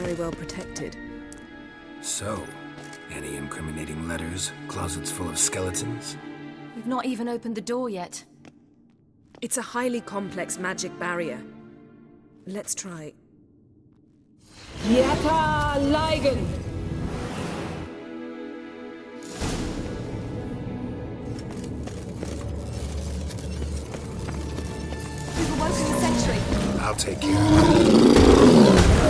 very well protected. So, any incriminating letters? Closets full of skeletons? We've not even opened the door yet. It's a highly complex magic barrier. Let's try. Yata Ligen! We've awoken the sentry. I'll take care of it.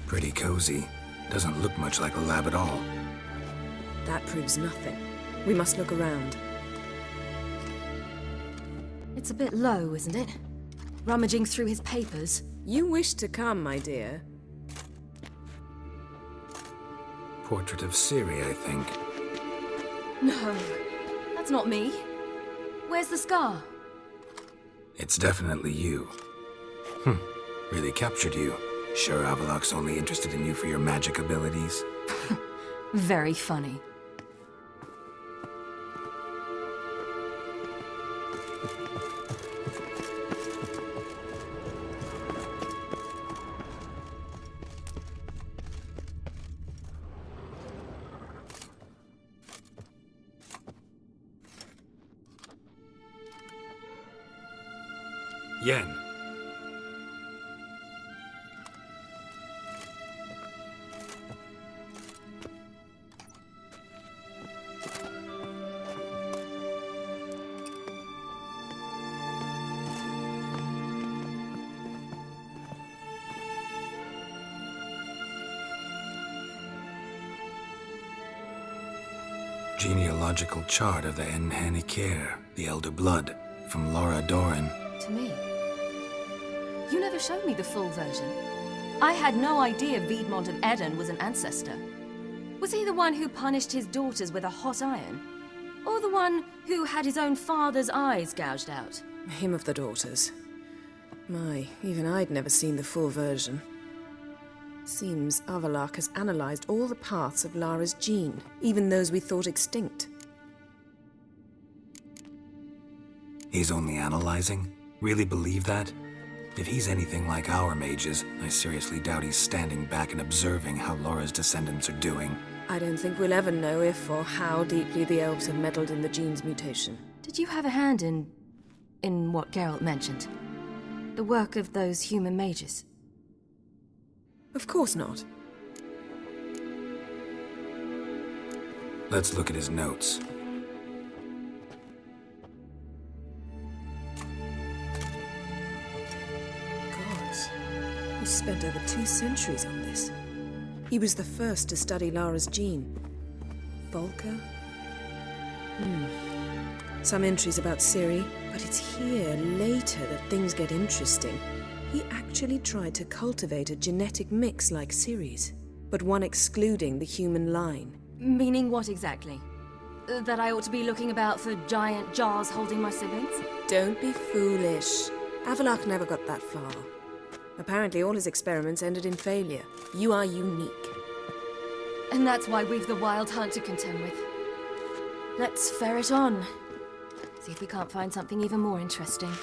Pretty cozy. Doesn't look much like a lab at all. That proves nothing. We must look around. It's a bit low, isn't it? Rummaging through his papers. You wish to come, my dear. Portrait of Ciri, I think. No, that's not me. Where's the scar? It's definitely you. Really captured you. Sure Avalok's only interested in you for your magic abilities? Very funny. Yen. Genealogical chart of the Enhanikir, the Elder Blood, from Laura Doran. To me. You never showed me the full version. I had no idea Viedmont of Eden was an ancestor. Was he the one who punished his daughters with a hot iron? Or the one who had his own father's eyes gouged out? Him of the daughters. My, even I'd never seen the full version. Seems Avalok has analyzed all the paths of Lara's gene, even those we thought extinct. He's only analyzing? Really believe that? If he's anything like our mages, I seriously doubt he's standing back and observing how Laura's descendants are doing. I don't think we'll ever know if or how deeply the elves have meddled in the gene's mutation. Did you have a hand in what Geralt mentioned? The work of those human mages? Of course not. Let's look at his notes. Gods, he spent over 2 centuries on this. He was the first to study Lara's gene. Volker? Some entries about Ciri, but it's here, later, that things get interesting. He actually tried to cultivate a genetic mix like Ciri's, but one excluding the human line. Meaning what exactly? That I ought to be looking about for giant jars holding my siblings? Don't be foolish. Avalok never got that far. Apparently all his experiments ended in failure. You are unique. And that's why we've the Wild Hunt to contend with. Let's ferret on. See if we can't find something even more interesting.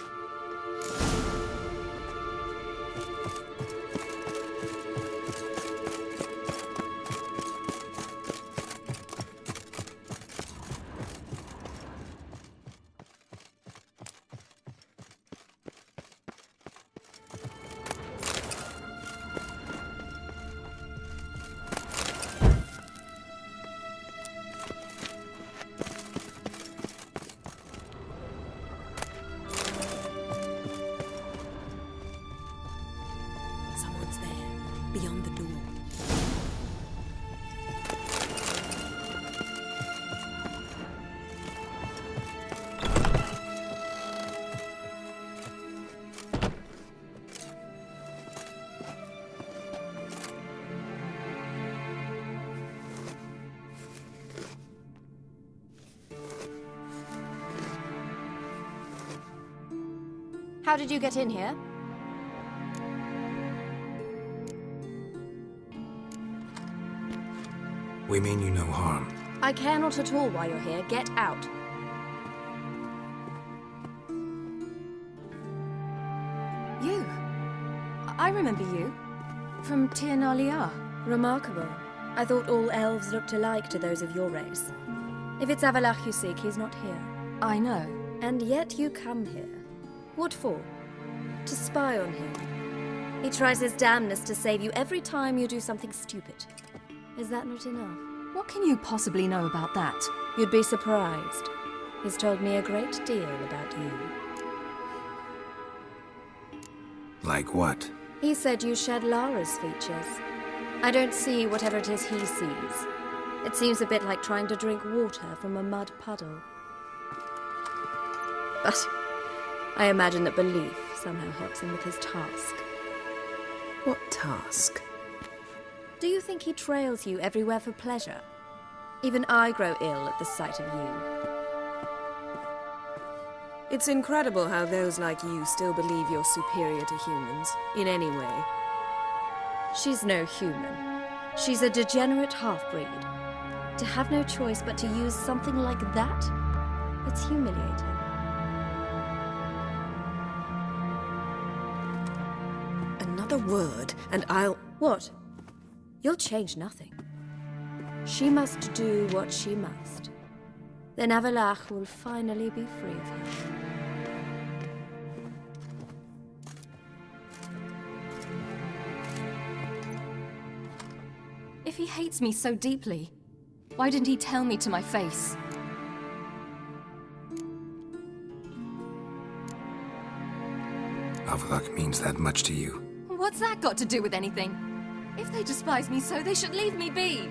How did you get in here? We mean you no harm. I care not at all why you're here. Get out. You. I remember you. From Tir Nalia. Remarkable. I thought all elves looked alike to those of your race. If it's Avalach you seek, he's not here. I know. And yet you come here. What for? To spy on him. He tries his damnedest to save you every time you do something stupid. Is that not enough? What can you possibly know about that? You'd be surprised. He's told me a great deal about you. Like what? He said you shared Lara's features. I don't see whatever it is he sees. It seems a bit like trying to drink water from a mud puddle. But I imagine that belief somehow helps him with his task. What task? Do you think he trails you everywhere for pleasure? Even I grow ill at the sight of you. It's incredible how those like you still believe you're superior to humans, in any way. She's no human. She's a degenerate half-breed. To have no choice but to use something like that? It's humiliating. Another word, and I'll... What? You'll change nothing. She must do what she must. Then Avalach will finally be free of her. If he hates me so deeply, why didn't he tell me to my face? Avalach means that much to you. What's that got to do with anything? If they despise me so, they should leave me be.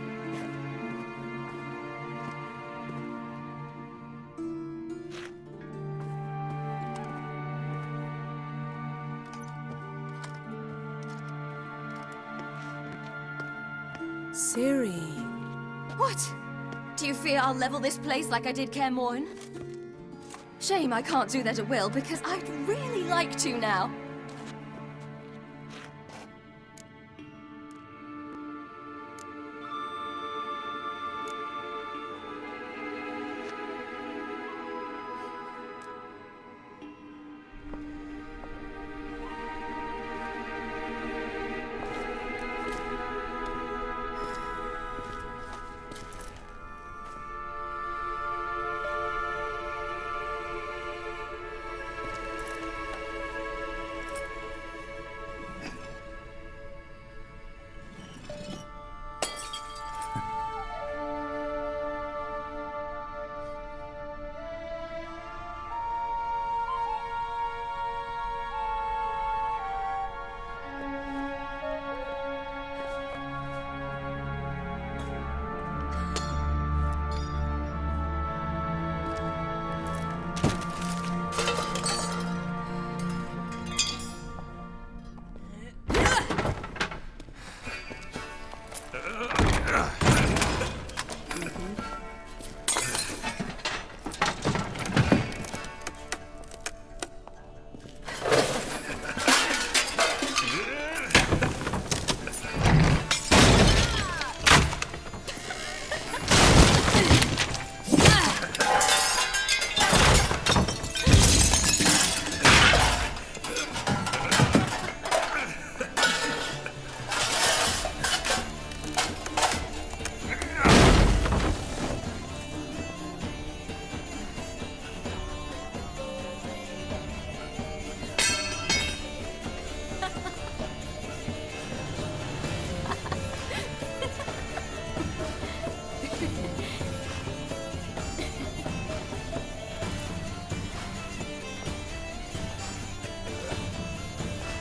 Ciri. What? Do you fear I'll level this place like I did Kaer Morhen? Shame I can't do that at will, because I'd really like to now.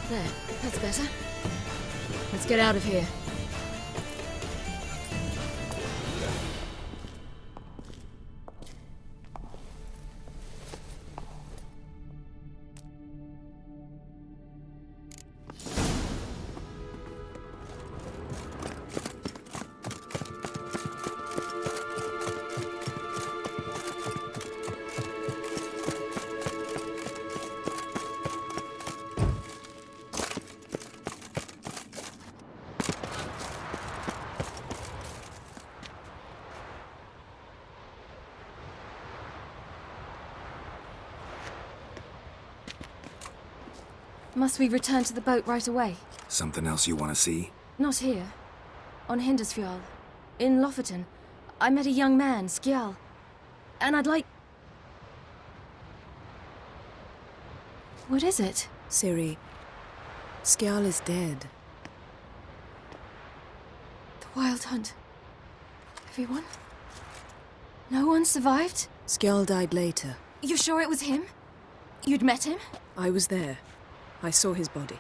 There, that's better. Let's get out of here. Must we return to the boat right away? Something else you want to see? Not here. On Hindusfjall. In Lofoten. I met a young man, Skjal. And I'd like... What is it? Ciri, Skjal is dead. The Wild Hunt. Everyone? No one survived? Skjal died later. You sure it was him? You'd met him? I was there. I saw his body.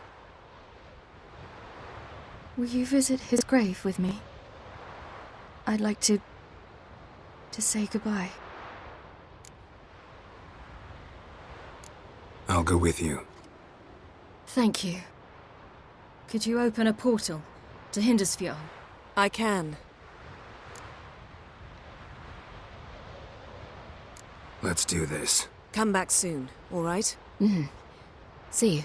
Will you visit his grave with me? I'd like to say goodbye. I'll go with you. Thank you. Could you open a portal to Hindusfjall? I can. Let's do this. Come back soon, all right? See you.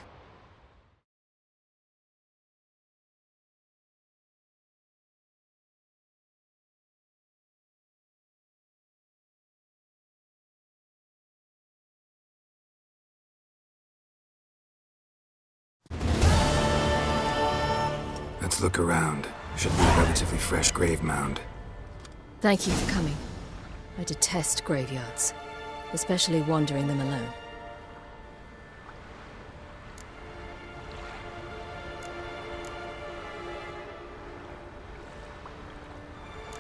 Let's look around. Should be a relatively fresh grave mound. Thank you for coming. I detest graveyards, especially wandering them alone.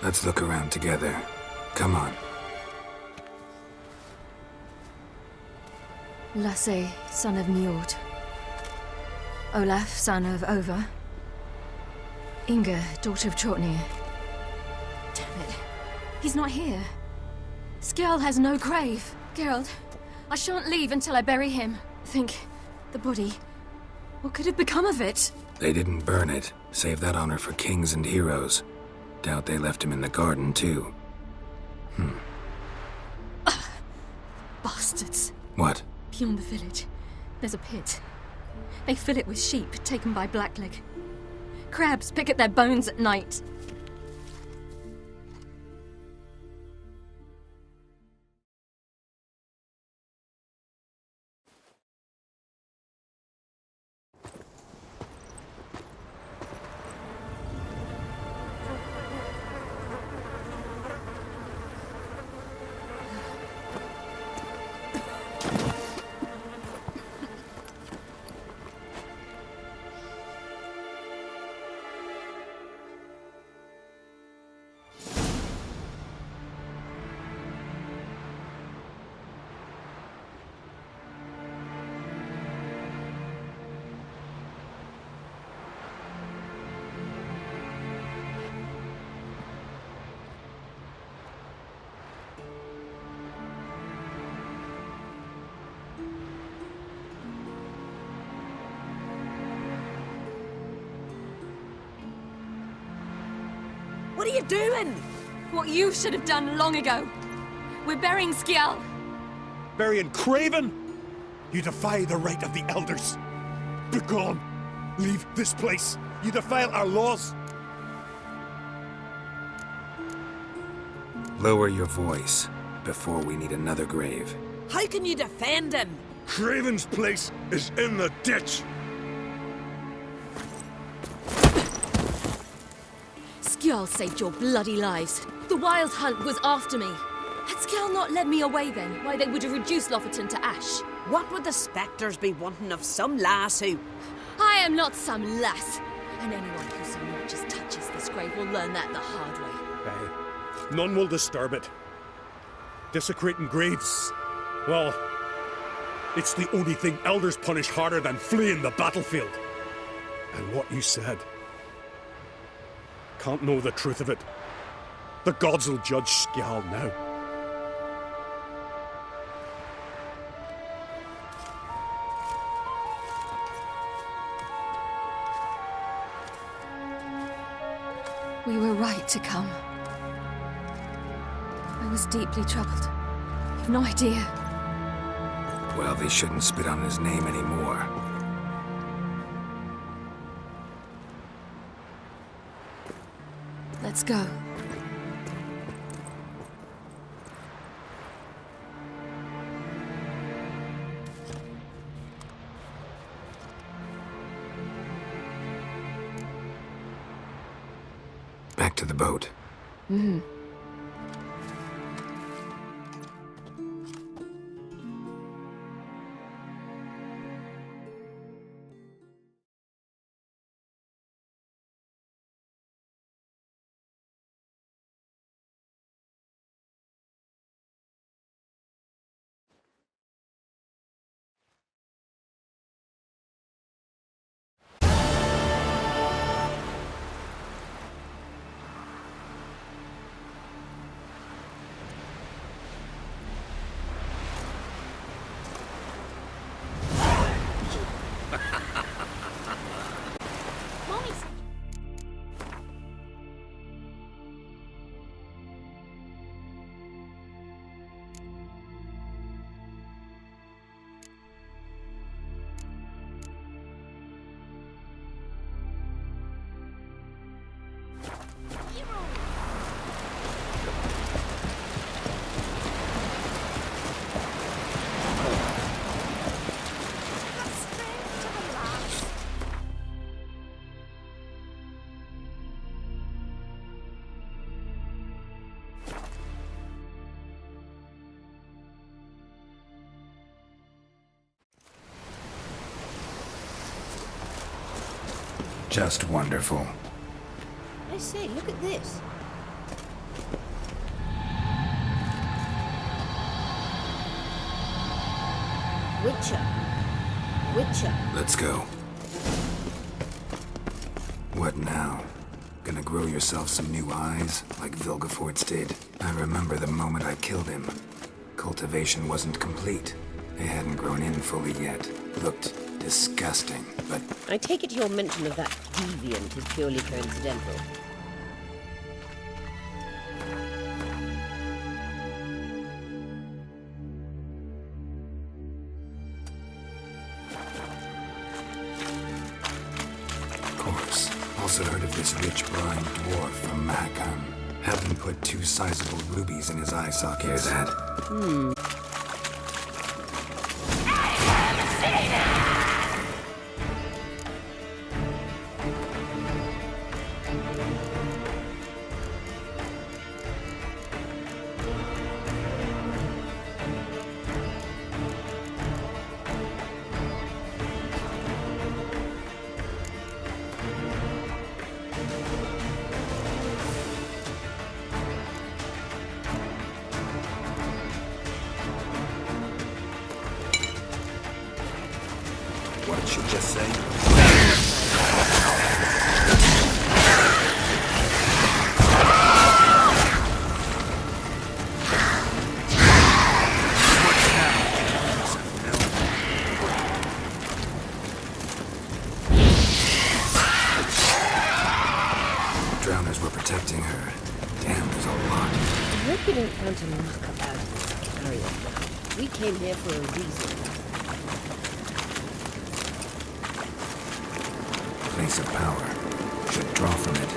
Let's look around together. Come on. Lasse, son of Njord. Olaf, son of Ova. Inga, daughter of Trotnir. Damn it. He's not here. Skjal has no grave. Geralt, I shan't leave until I bury him. Think, the body. What could have become of it? They didn't burn it. Save that honor for kings and heroes. Doubt they left him in the garden, too. Bastards. What? Beyond the village, there's a pit. They fill it with sheep taken by Blackleg. Crabs pick at their bones at night. What are you doing? What you should have done long ago. We're burying Skjal. Burying Craven? You defy the right of the elders. Begone! Leave this place. You defile our laws. Lower your voice before we need another grave. How can you defend him? Craven's place is in the ditch. Skjal saved your bloody lives. The Wild Hunt was after me. Had Skjal not led me away then, why they would have reduced Lofoten to ash. What would the spectres be wanting of some lass who... I am not some lass. And anyone who so much as touches this grave will learn that the hard way. Aye. None will disturb it. Desecrating graves, well, it's the only thing elders punish harder than fleeing the battlefield. And what you said. Can't know the truth of it. The gods will judge Skjal now. We were right to come. I was deeply troubled. You've no idea. Well, they shouldn't spit on his name anymore. Let's go. back to the boat. Just wonderful. I say, look at this. Witcher. Let's go. What now? Gonna grow yourself some new eyes, like Vilgefortz did? I remember the moment I killed him. Cultivation wasn't complete. They hadn't grown in fully yet. Looked disgusting, but... I take it your mention of that deviant is purely coincidental. Of course. Also heard of this rich blind dwarf from Mahakam. Had them put 2 sizable rubies in his eye sockets. Hear that? What did you just say? Drowners were protecting her. Damn, there's a lot. I hope you don't want to muck about this carrion now. We came here for a reason. Place of power. Should draw from it.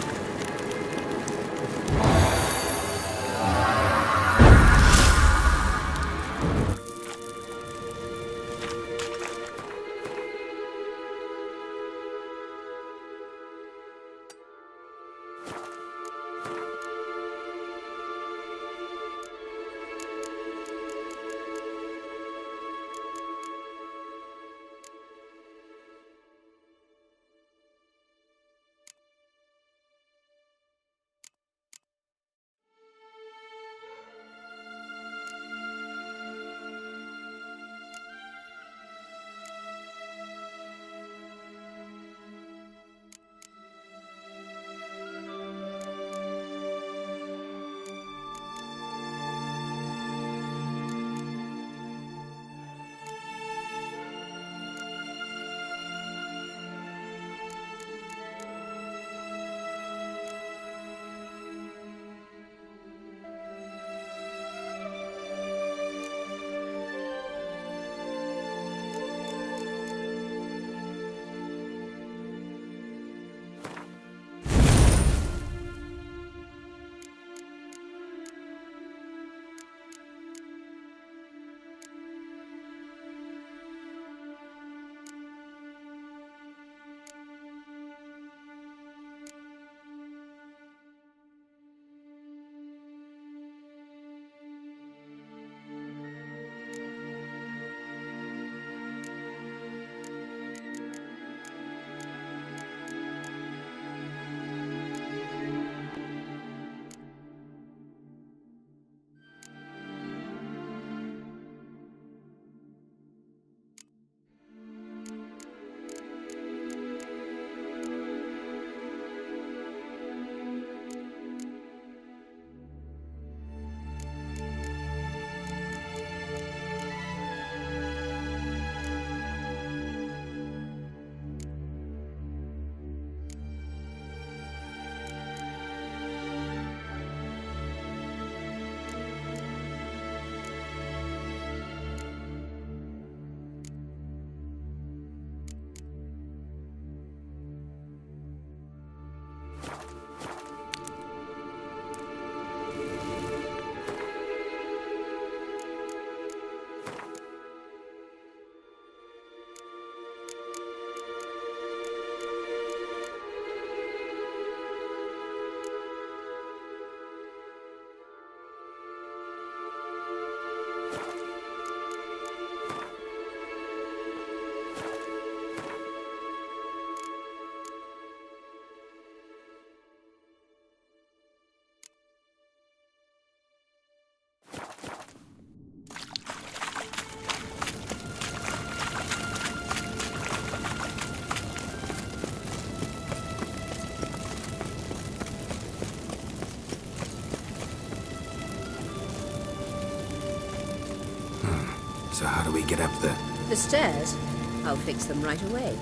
So how do we get up the... The stairs? I'll fix them right away.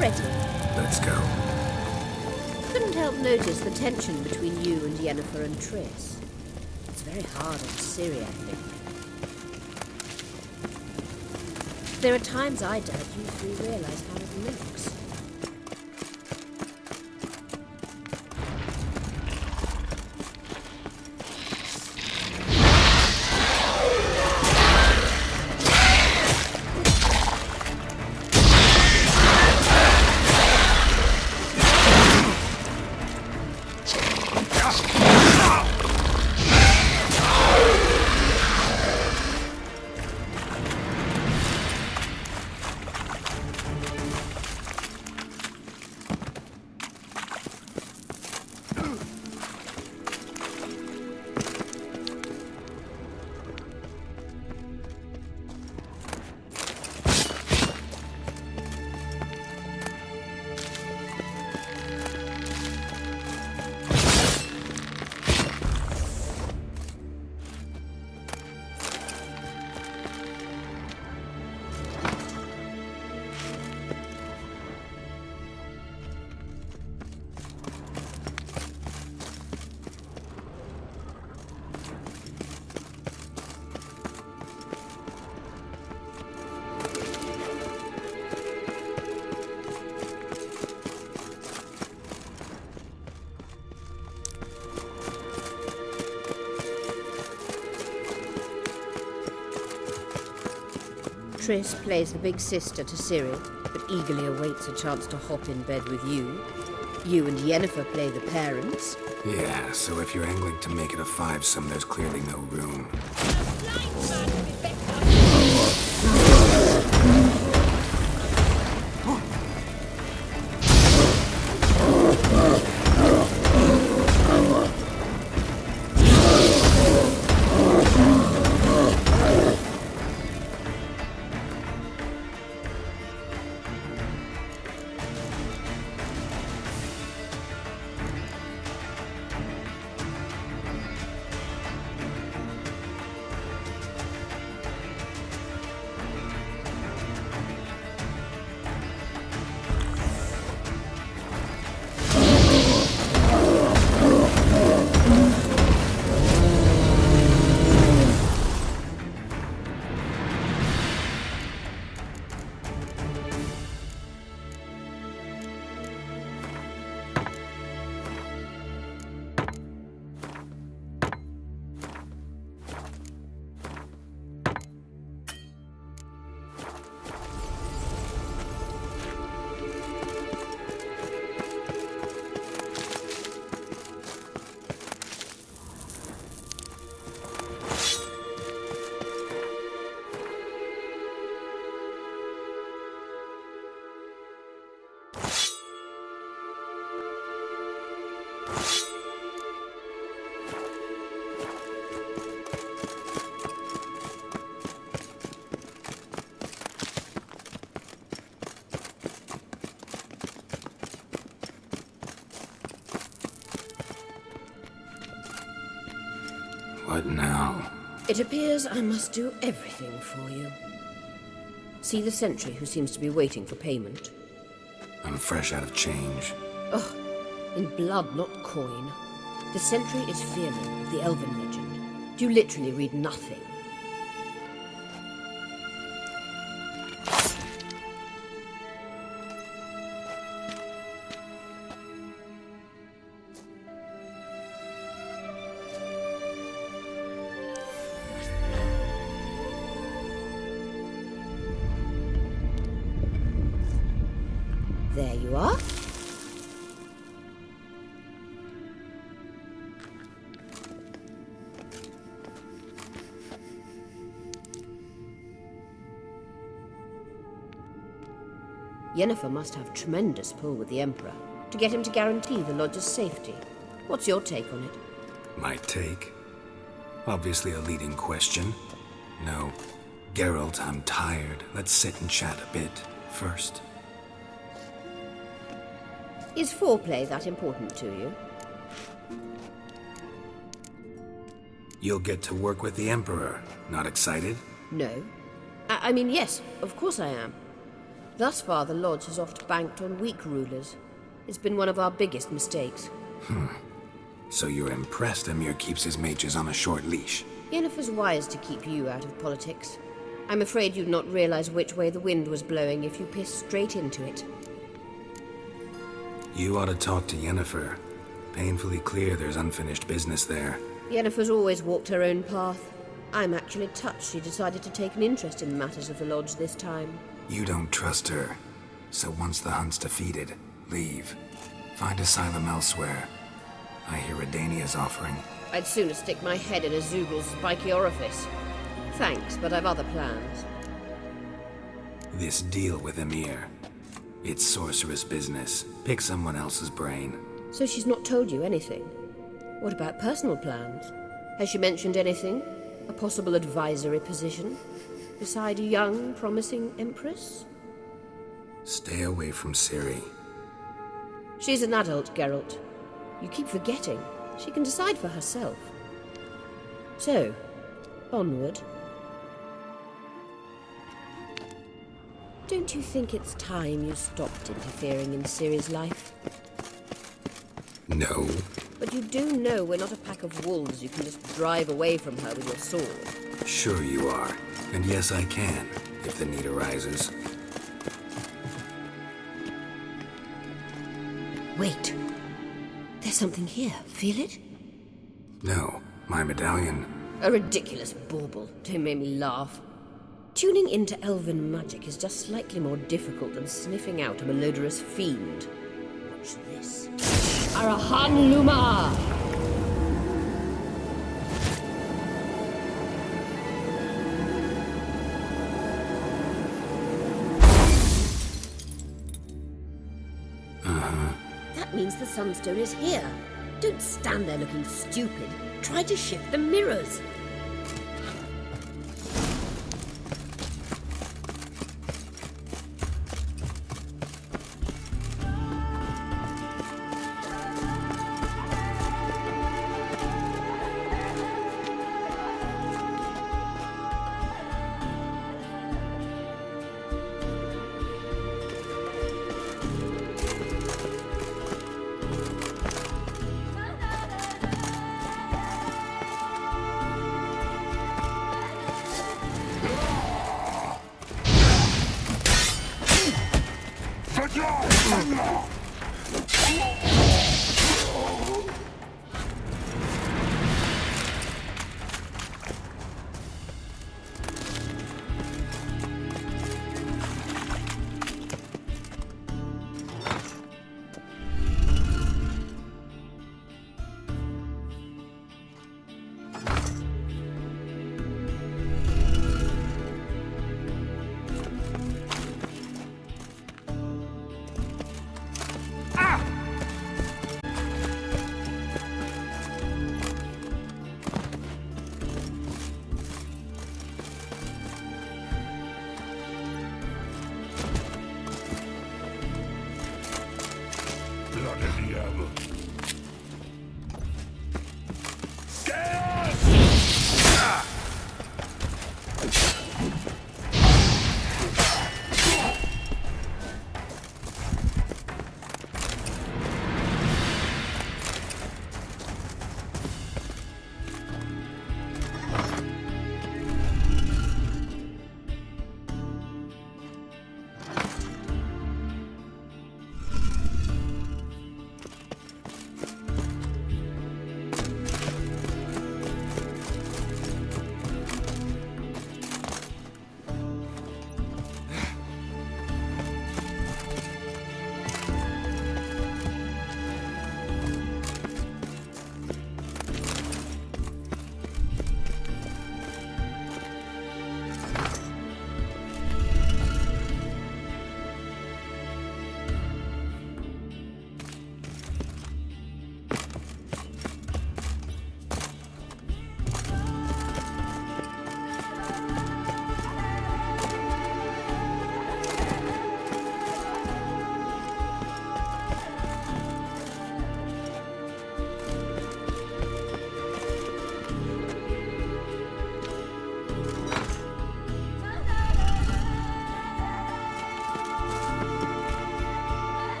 Ready. Let's go. Couldn't help notice the tension between you and Yennefer and Triss. It's very hard on Ciri, I think. There are times I doubt you three realize how it looks. Triss plays the big sister to Ciri, but eagerly awaits a chance to hop in bed with you. You and Yennefer play the parents. Yeah, so if you're angling to make it a fivesome, there's clearly no room. What now? It appears I must do everything for you. See the sentry who seems to be waiting for payment? I'm fresh out of change. Ugh, in blood, not coin. The sentry is Fearman of the Elven legend. You literally read nothing. There you are. Yennefer must have tremendous pull with the Emperor to get him to guarantee the Lodge's safety. What's your take on it? My take? Obviously a leading question. No, Geralt, I'm tired. Let's sit and chat a bit first. Is foreplay that important to you? You'll get to work with the Emperor. Not excited? No. I mean, yes, of course I am. Thus far, the Lodge has oft banked on weak rulers. It's been one of our biggest mistakes. So you're impressed Emir keeps his mages on a short leash? Yennefer's wise to keep you out of politics. I'm afraid you'd not realize which way the wind was blowing if you pissed straight into it. You ought to talk to Yennefer. Painfully clear there's unfinished business there. Yennefer's always walked her own path. I'm actually touched she decided to take an interest in the matters of the Lodge this time. You don't trust her. So once the hunt's defeated, leave. Find asylum elsewhere. I hear Redania's offering. I'd sooner stick my head in a Zoogl's spiky orifice. Thanks, but I've other plans. This deal with Emir. It's sorceress business. Pick someone else's brain. So she's not told you anything? What about personal plans? Has she mentioned anything? A possible advisory position? Beside a young, promising empress? Stay away from Ciri. She's an adult, Geralt. You keep forgetting. She can decide for herself. So, onward. Don't you think it's time you stopped interfering in Ciri's life? No. But you do know we're not a pack of wolves you can just drive away from her with your sword. Sure you are. And yes, I can, if the need arises. Wait. There's something here. Feel it? No, my medallion. A ridiculous bauble. Don't make me laugh. Tuning into elven magic is just slightly more difficult than sniffing out a malodorous fiend. Watch this. Arahan Luma! That means the Sunstone is here. Don't stand there looking stupid. Try to shift the mirrors.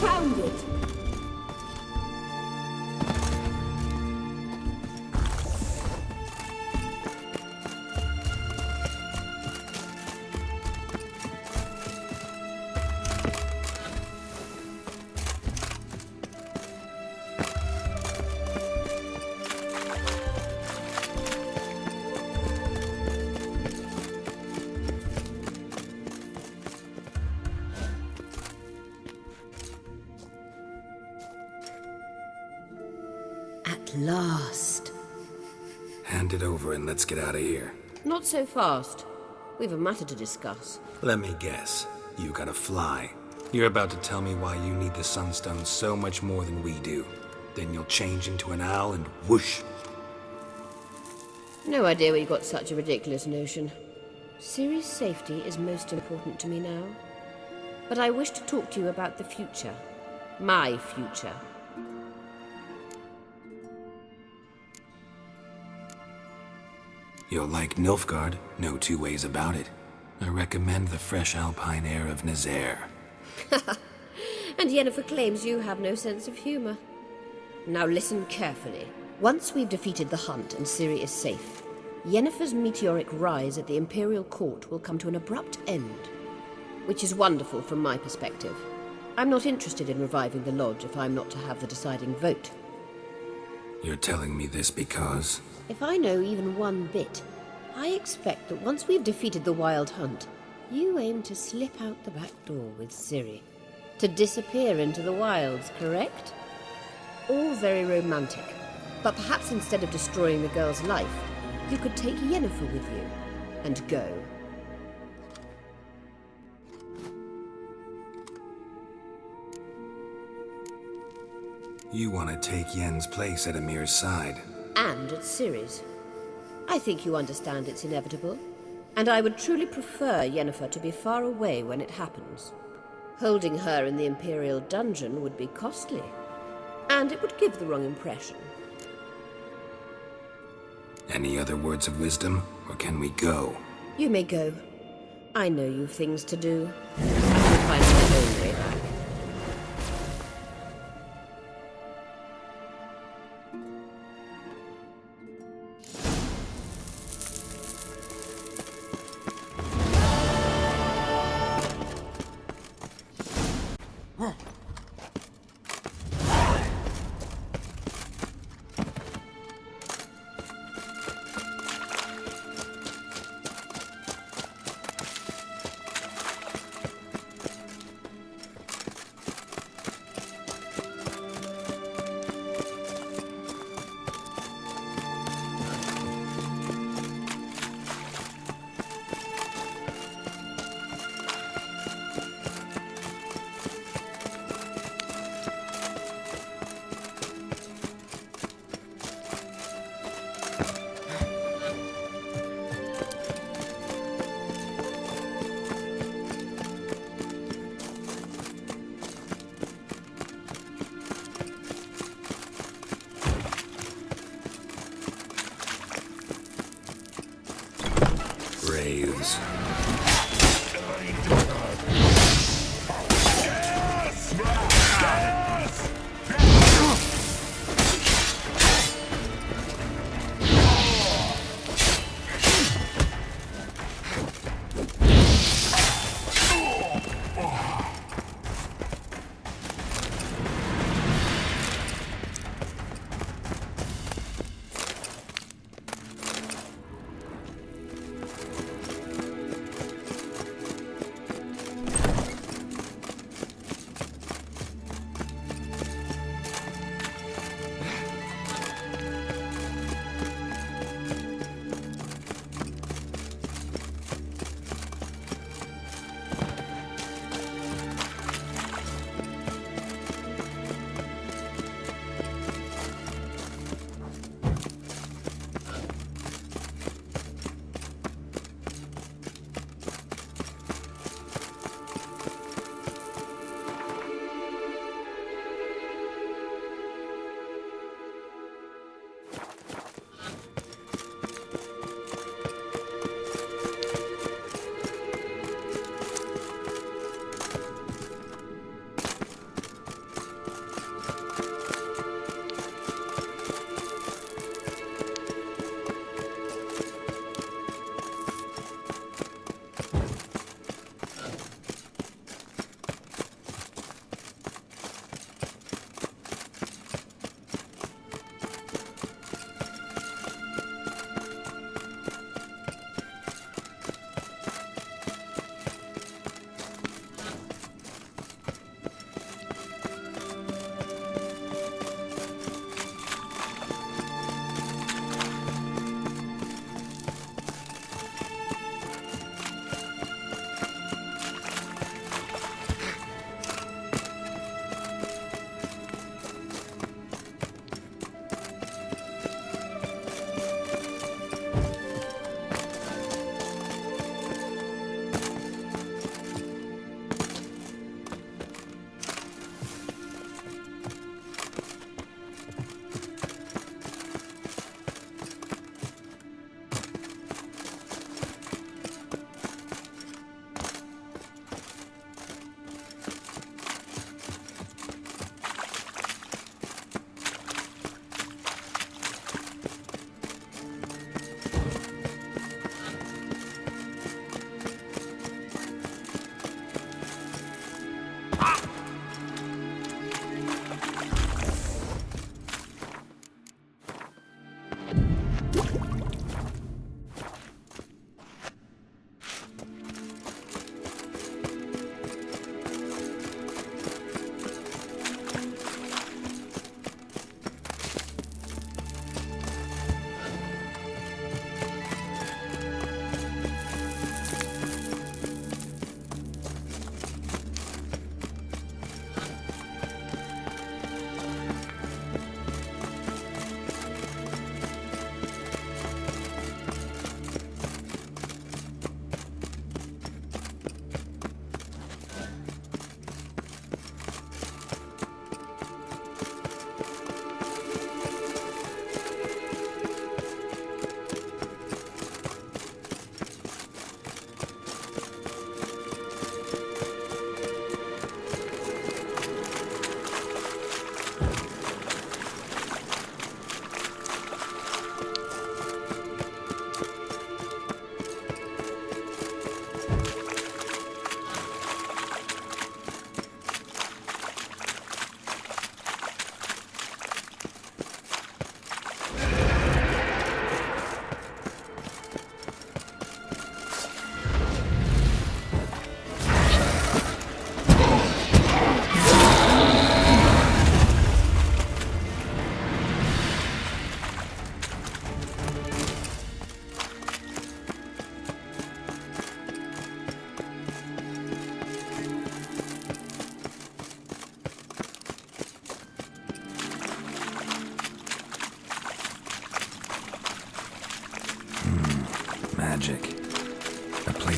found it! At last. Hand it over and let's get out of here. Not so fast. We've a matter to discuss. Let me guess. You gotta fly. You're about to tell me why you need the Sunstone so much more than we do. Then you'll change into an owl and whoosh. No idea where you got such a ridiculous notion. Ciri's safety is most important to me now. But I wish to talk to you about the future. My future. You'll like Nilfgaard, no two ways about it. I recommend the fresh alpine air of Nazaire. And Yennefer claims you have no sense of humor. Now listen carefully. Once we've defeated the hunt and Ciri is safe, Yennefer's meteoric rise at the Imperial Court will come to an abrupt end. Which is wonderful from my perspective. I'm not interested in reviving the Lodge if I'm not to have the deciding vote. You're telling me this because... If I know even one bit, I expect that once we've defeated the Wild Hunt, you aim to slip out the back door with Ciri. To disappear into the wilds, correct? All very romantic. But perhaps instead of destroying the girl's life, you could take Yennefer with you and go. You want to take Yen's place at Amir's side. And at Ciri's. I think you understand it's inevitable, and I would truly prefer Yennefer to be far away when it happens. Holding her in the Imperial dungeon would be costly, and it would give the wrong impression. Any other words of wisdom, or can we go? You may go. I know you've things to do. I can find my own way back.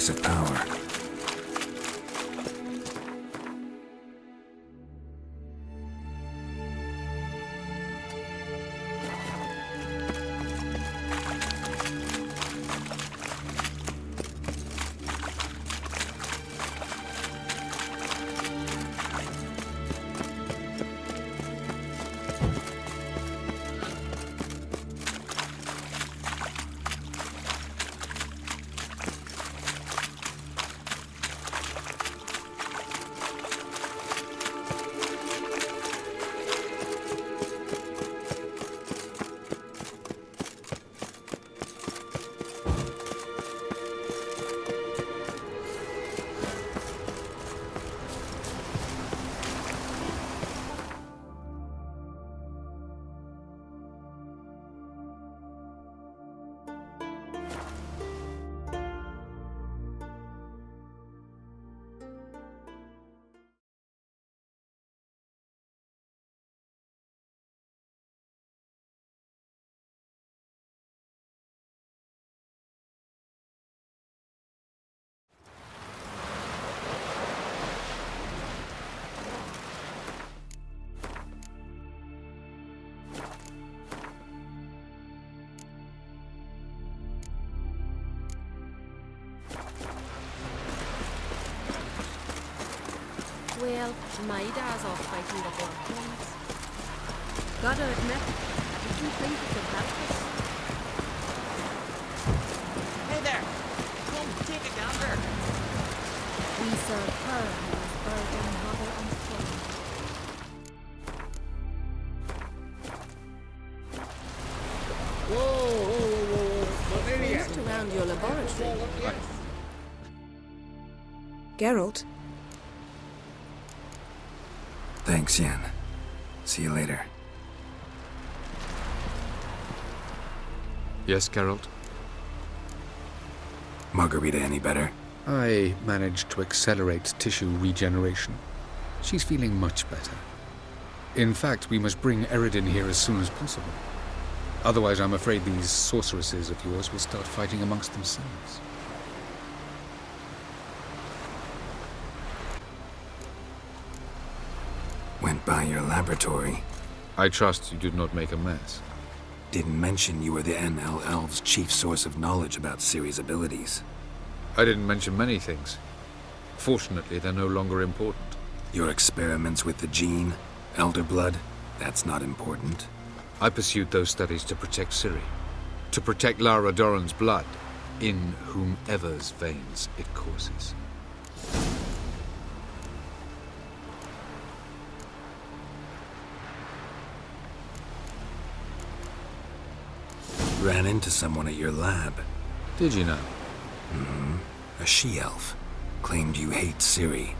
price of power. Well, my dad's off fighting the Black Ones. Gotta admit, I do think it could help us. Hey there! Come, take a gander! We serve her who is burden, mother, and king. Looked around your laboratory. Geralt, Thanks, Yen. See you later. Yes, Geralt? Margarita any better? I managed to accelerate tissue regeneration. She's feeling much better. In fact, we must bring Eredin here as soon as possible. Otherwise, I'm afraid these sorceresses of yours will start fighting amongst themselves. Went by your laboratory. I trust you did not make a mess. Didn't mention you were the NL Elves' chief source of knowledge about Ciri's abilities. I didn't mention many things. Fortunately, they're no longer important. Your experiments with the gene, Elder Blood, that's not important. I pursued those studies to protect Ciri. To protect Lara Doran's blood, in whomever's veins it courses. Ran into someone at your lab. Did you know? A she-elf. Claimed you hate Ciri.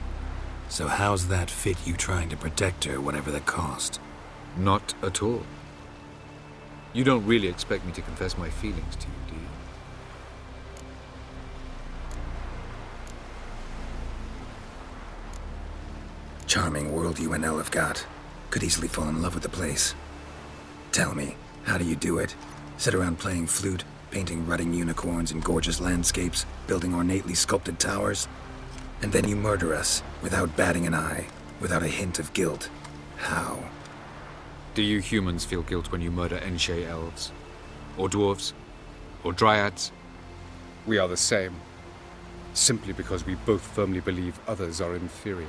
So how's that fit you trying to protect her, whatever the cost? Not at all. You don't really expect me to confess my feelings to you, do you? Charming world you and Elle have got. Could easily fall in love with the place. Tell me, how do you do it? Sit around playing flute, painting rutting unicorns in gorgeous landscapes, building ornately sculpted towers? And then you murder us, without batting an eye, without a hint of guilt. How? Do you humans feel guilt when you murder Enshe elves? Or dwarves? Or dryads? We are the same. Simply because we both firmly believe others are inferior.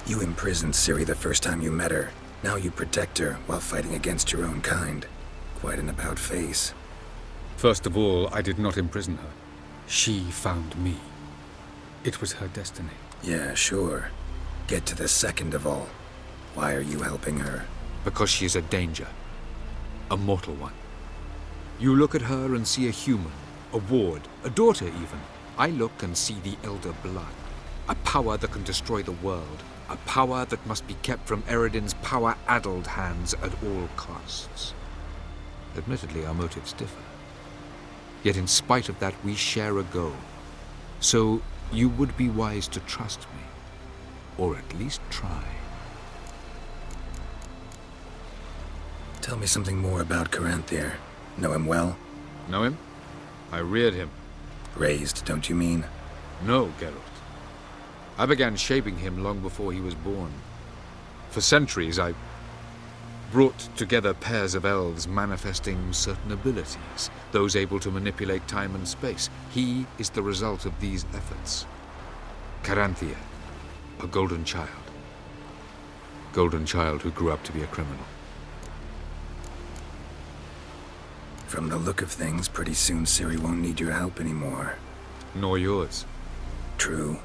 You imprisoned Ciri the first time you met her. Now you protect her while fighting against your own kind. Quite an about-face. First of all, I did not imprison her. She found me. It was her destiny. Yeah, sure. Get to the second of all. Why are you helping her? Because she is a danger. A mortal one. You look at her and see a human, a ward, a daughter even. I look and see the Elder Blood. A power that can destroy the world. A power that must be kept from Eredin's power-addled hands at all costs. Admittedly, our motives differ. Yet in spite of that, we share a goal. So you would be wise to trust me. Or at least try. Tell me something more about Caranthier. Know him well? Know him? I reared him. Raised, don't you mean? No, Geralt. I began shaping him long before he was born. For centuries, I brought together pairs of elves manifesting certain abilities, those able to manipulate time and space. He is the result of these efforts. Caranthea, a golden child. Golden child who grew up to be a criminal. From the look of things, pretty soon Ciri won't need your help anymore. Nor yours. True.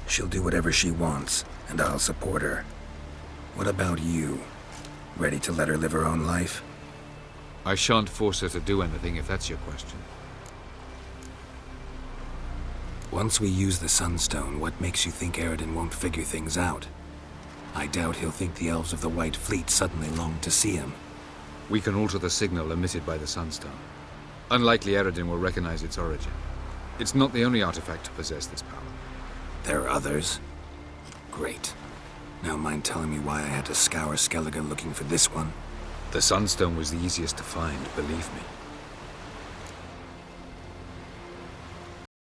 She'll do whatever she wants, and I'll support her. What about you? Ready to let her live her own life? I shan't force her to do anything, if that's your question. Once we use the Sunstone, what makes you think Eredin won't figure things out? I doubt he'll think the elves of the White Fleet suddenly long to see him. We can alter the signal emitted by the Sunstone. Unlikely Eredin will recognize its origin. It's not the only artifact to possess this power. There are others? Great. Now mind telling me why I had to scour Skellige looking for this one? The Sunstone was the easiest to find, believe me.